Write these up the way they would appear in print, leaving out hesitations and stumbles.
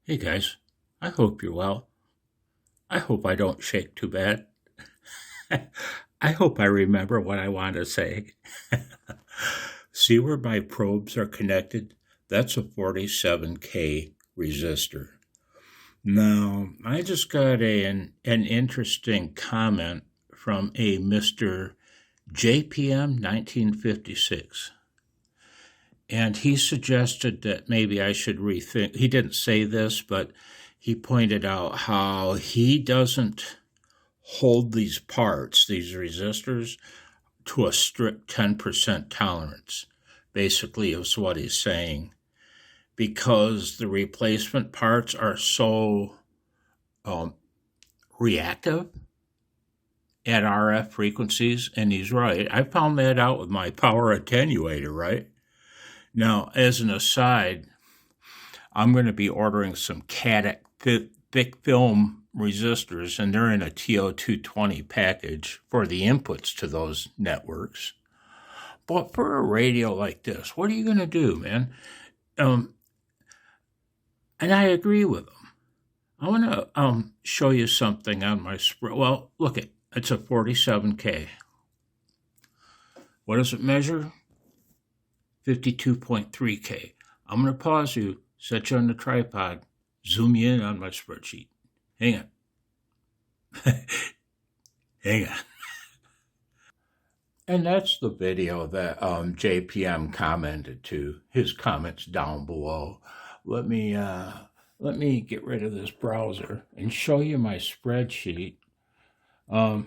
Hey guys, I hope you're well. I hope I don't shake too bad. I hope I remember what I want to say. See where my probes are connected? That's a 47K resistor. Now, I just got an interesting comment from a Mr. JPM 1956. And he suggested that maybe I should rethink. He didn't say this, but he pointed out how he doesn't hold these parts, these resistors, to a strict 10% tolerance, basically, is what he's saying, because the replacement parts are so um, reactive at RF frequencies. And he's right. I found that out with my power attenuator, right? Now, as an aside, I'm going to be ordering some CADIC thick film resistors, and they're in a TO220 package for the inputs to those networks. But for a radio like this, what are you going to do, man? And I agree with them. I want to show you something on my spread. Well, look, it's a 47K. What does it measure? 52.3K. I'm going to pause you, set you on the tripod, zoom you in on my spreadsheet. Hang on. Hang on. And that's the video that JPM commented to. His comments down below. Let me get rid of this browser and show you my spreadsheet that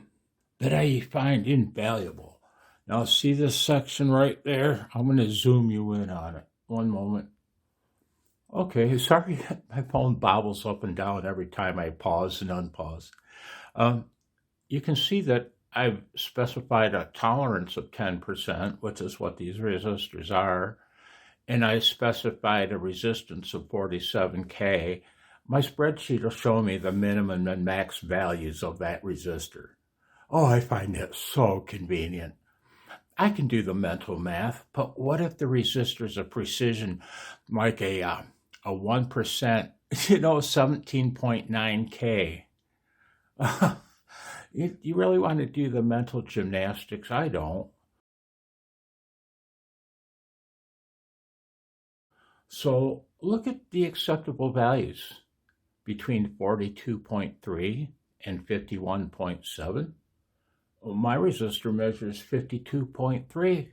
I find invaluable. Now, see this section right there? I'm going to zoom you in on it. One moment. Okay, sorry, my phone bobbles up and down every time I pause and unpause. You can see that I've specified a tolerance of 10%, which is what these resistors are, and I specified a resistance of 47K. My spreadsheet will show me the minimum and max values of that resistor. Oh, I find that so convenient. I can do the mental math, but what if the resistor's a precision like a 1%, 17.9K? You really want to do the mental gymnastics? I don't. So look at the acceptable values between 42.3 and 51.7. Well, my resistor measures 52.3.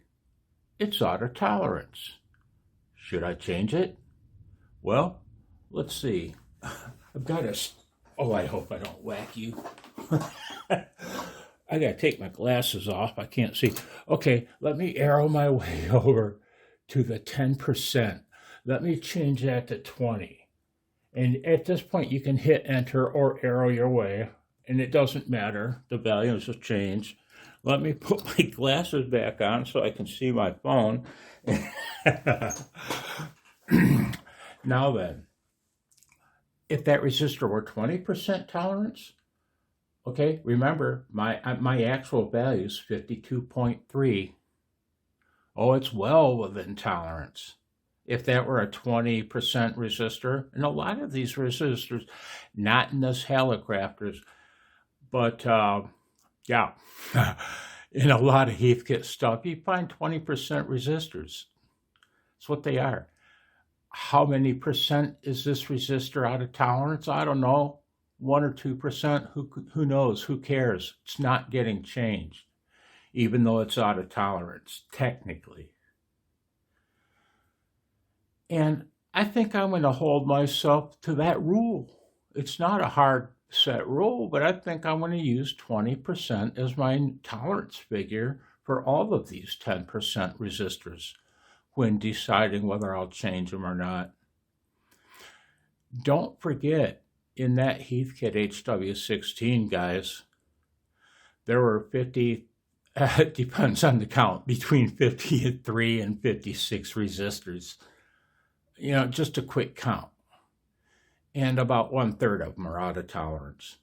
It's out of tolerance. Should I change it? Well, let's see. I've got a... Oh, I hope I don't whack you. I got to take my glasses off. I can't see. Okay, let me arrow my way over to the 10%. Let me change that to 20. And at this point, you can hit enter or arrow your way, and it doesn't matter. The values will change. Let me put my glasses back on so I can see my phone. Now then, if that resistor were 20% tolerance, okay, remember my actual value is 52.3. Oh, it's well within tolerance. If that were a 20% resistor, and a lot of these resistors, not in this Hallicrafters, but yeah, in a lot of Heathkit stuff, you find 20% resistors. That's what they are. How many percent is this resistor out of tolerance? I don't know. 1 or 2%. Who knows? Who cares? It's not getting changed, even though it's out of tolerance, technically. And I think I'm going to hold myself to that rule. It's not a hard set rule, but I think I'm going to use 20% as my tolerance figure for all of these 10% resistors when deciding whether I'll change them or not. Don't forget, in that Heathkit HW16, guys, there were 50, it depends on the count, between 53 and 56 resistors. Just a quick count. And about 1/3 of them are out of tolerance,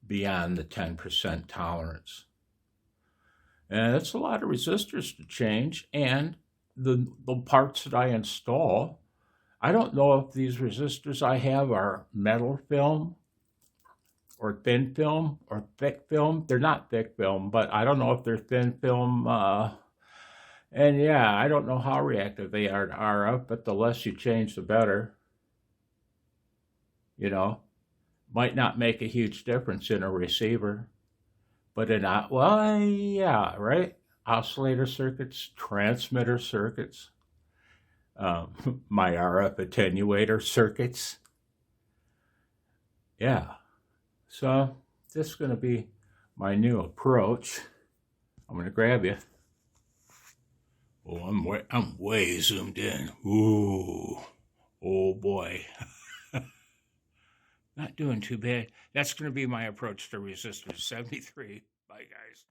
beyond the 10% tolerance. And that's a lot of resistors to change. And the parts that I install, I don't know if these resistors I have are metal film or thin film or thick film. They're not thick film, but I don't know if they're thin film. And yeah, I don't know how reactive they are to RF, but the less you change, the better. You know, might not make a huge difference in a receiver, but well, yeah, right? Oscillator circuits, transmitter circuits, my RF attenuator circuits. Yeah. So this is going to be my new approach. I'm going to grab you. Oh, I'm way zoomed in. Ooh, oh boy. Not doing too bad. That's going to be my approach to Resistors 73. Bye, guys.